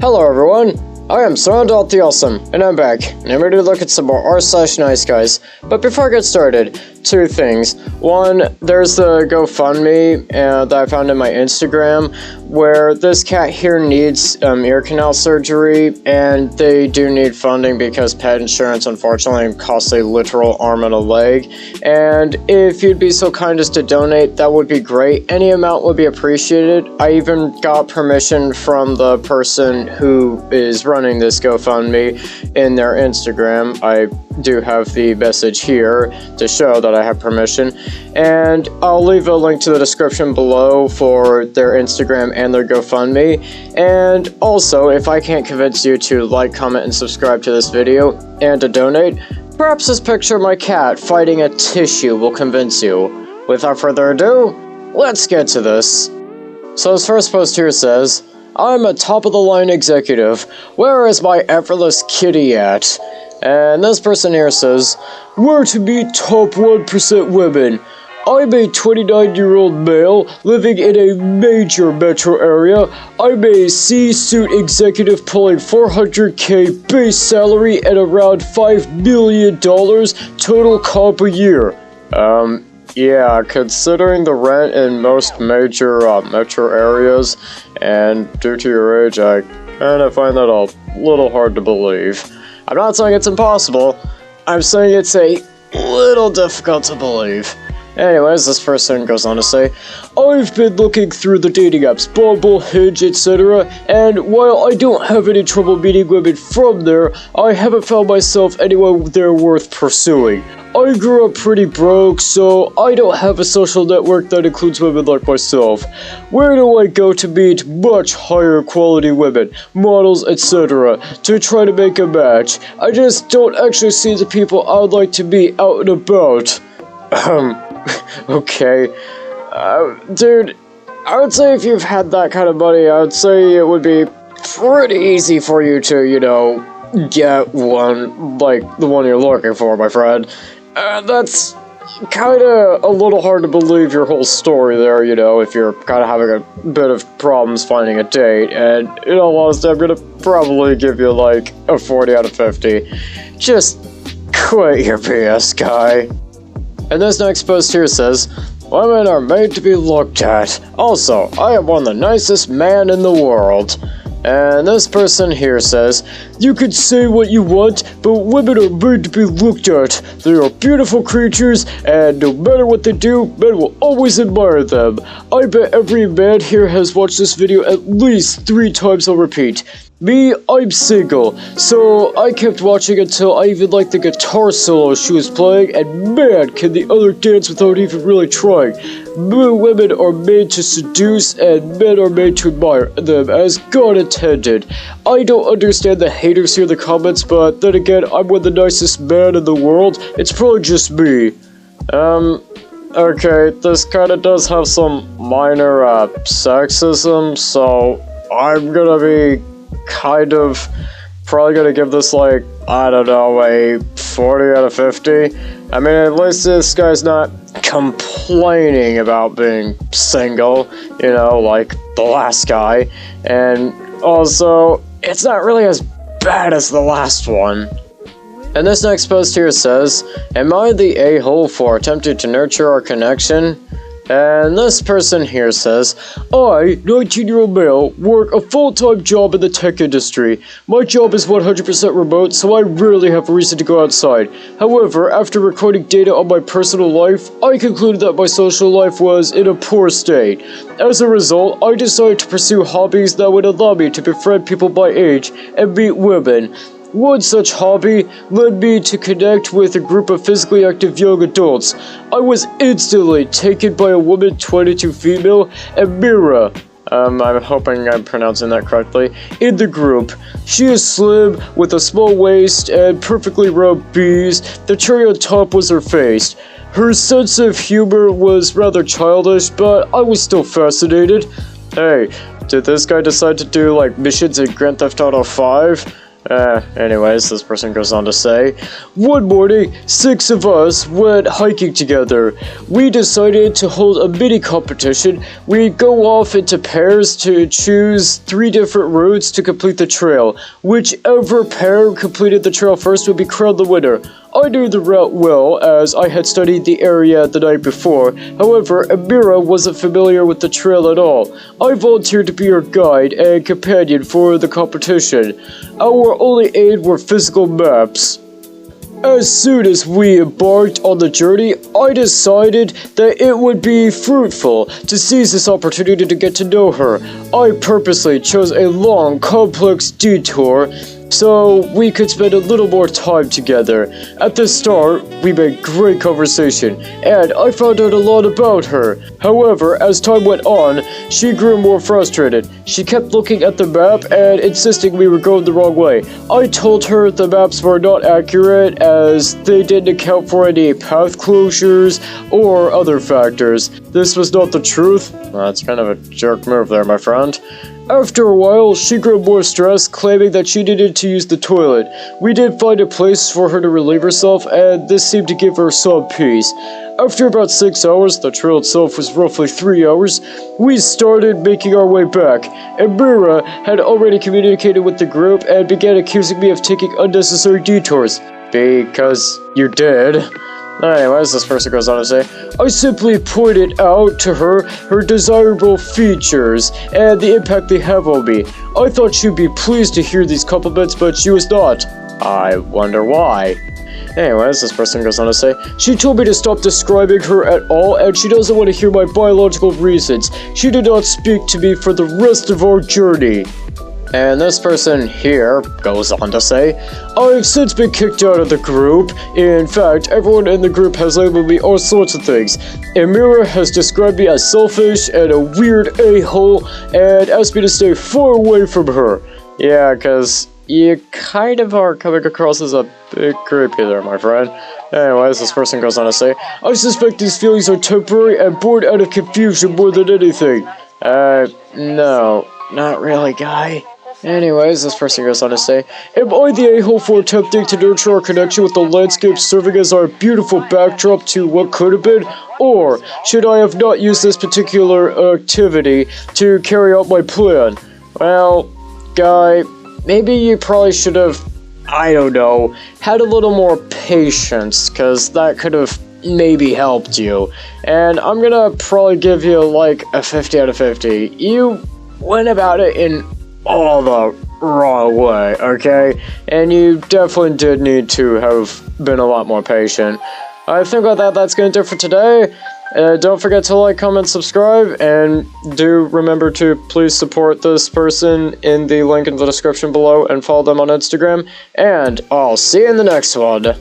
Hello everyone, I am Surround the Awesome, and I'm back, and I'm ready to look at some more r/NiceGuys. But before I get started, two things. One, there's the GoFundMe that I found in my Instagram, where this cat here needs ear canal surgery, and they do need funding because pet insurance unfortunately costs a literal arm and a leg. And if you'd be so kind as to donate, that would be great. Any amount would be appreciated. I even got permission from the person who is running this GoFundMe in their Instagram. I do have the message here to show that I have permission, and I'll leave a link to the description below for their Instagram and their GoFundMe. And also, if I can't convince you to like, comment, and subscribe to this video and to donate, perhaps this picture of my cat fighting a tissue will convince you. Without further ado, let's get to this. So his first post here says, "I'm a top-of-the-line executive. Where is my effortless kitty at?" And this person here says, "Where to meet top 1% women. I'm a 29-year-old male living in a major metro area. I'm a C-suite executive pulling $400K base salary and around $5 million total comp a year." Yeah, considering the rent in most major metro areas, and due to your age, I kinda find that a little hard to believe. I'm not saying it's impossible, I'm saying it's a little difficult to believe. Anyways, this person goes on to say, "I've been looking through the dating apps, Bumble, Hinge, etc., and while I don't have any trouble meeting women from there, I haven't found myself anyone there worth pursuing. I grew up pretty broke, so I don't have a social network that includes women like myself. Where do I go to meet much higher quality women, models, etc., to try to make a match? I just don't actually see the people I would like to meet out and about." Okay. Dude, I would say if you've had that kind of money, I would say it would be pretty easy for you to, get one, like the one you're looking for, my friend. That's kinda a little hard to believe your whole story there, if you're kinda having a bit of problems finding a date, and in all honesty, I'm gonna probably give you like a 40 out of 50. Just quit your BS, guy. And this next post here says, "Women are made to be looked at. Also, I am one of the nicest men in the world." And this person here says, "You can say what you want, but women are made to be looked at. They are beautiful creatures, and no matter what they do, men will always admire them. I bet every man here has watched this video at least 3 times on repeat. Me, I'm single, so I kept watching until I even liked the guitar solo she was playing, and man, can the other dance without even really trying. Women are made to seduce, and men are made to admire them, as God intended. I don't understand the haters here in the comments, but then again, I'm one of the nicest men in the world. It's probably just me." Okay, this kinda does have some minor, sexism, so I'm gonna be probably gonna give this like, I don't know, a 40 out of 50. I mean, at least this guy's not complaining about being single, like the last guy. And also, it's not really as bad as the last one. And this next post here says, "Am I the a-hole for attempting to nurture our connection?" And this person here says, "I, 19-year-old male, work a full-time job in the tech industry. My job is 100% remote, so I rarely have a reason to go outside. However, after recording data on my personal life, I concluded that my social life was in a poor state. As a result, I decided to pursue hobbies that would allow me to befriend people my age and meet women. One such hobby led me to connect with a group of physically active young adults. I was instantly taken by a woman, 22 female, Amira, I'm hoping I'm pronouncing that correctly, in the group. She is slim, with a small waist and perfectly round B's. The cherry on top was her face. Her sense of humor was rather childish, but I was still fascinated." Hey, did this guy decide to do like missions in Grand Theft Auto 5? Anyways, this person goes on to say, one morning, 6 of us went hiking together. We decided to hold a mini competition. We'd go off into pairs to choose 3 different routes to complete the trail. Whichever pair completed the trail first would be crowned the winner. I knew the route well, as I had studied the area the night before. However, Amira wasn't familiar with the trail at all. I volunteered to be her guide and companion for the competition. Our only aid were physical maps. As soon as we embarked on the journey, I decided that it would be fruitful to seize this opportunity to get to know her. I purposely chose a long, complex detour so we could spend a little more time together. At the start, we made great conversation, and I found out a lot about her. However, as time went on, she grew more frustrated. She kept looking at the map and insisting we were going the wrong way. I told her the maps were not accurate as they didn't account for any path closures or other factors. This was not the truth. That's kind of a jerk move there, my friend. After a while, she grew more stressed, claiming that she needed to use the toilet. We did find a place for her to relieve herself, and this seemed to give her some peace. After about 6 hours, the trail itself was roughly 3 hours, we started making our way back. Amira had already communicated with the group and began accusing me of taking unnecessary detours. Because you did. Anyways, this person goes on to say, I simply pointed out to her desirable features and the impact they have on me. I thought she'd be pleased to hear these compliments, but she was not. I wonder why. Anyways, this person goes on to say, she told me to stop describing her at all, and she doesn't want to hear my biological reasons. She did not speak to me for the rest of our journey. And this person here goes on to say, I've since been kicked out of the group. In fact, everyone in the group has labeled me all sorts of things. Amira has described me as selfish and a weird a-hole and asked me to stay far away from her. Yeah, because you kind of are coming across as a bit creepy there, my friend. Anyways, this person goes on to say, I suspect these feelings are temporary and born out of confusion more than anything. No, not really, guy. Anyways, this person goes on to say, am I the a-hole for attempting to nurture our connection with the landscape serving as our beautiful backdrop to what could have been? Or should I have not used this particular activity to carry out my plan? Well, guy, maybe you probably should have, I don't know, had a little more patience, because that could have maybe helped you. And I'm gonna probably give you like a 50 out of 50. You went about it in all the wrong way, okay? And you definitely did need to have been a lot more patient. I think with that's gonna do it for today. Don't forget to like, comment, subscribe, and do remember to please support this person in the link in the description below and follow them on Instagram. And I'll see you in the next one.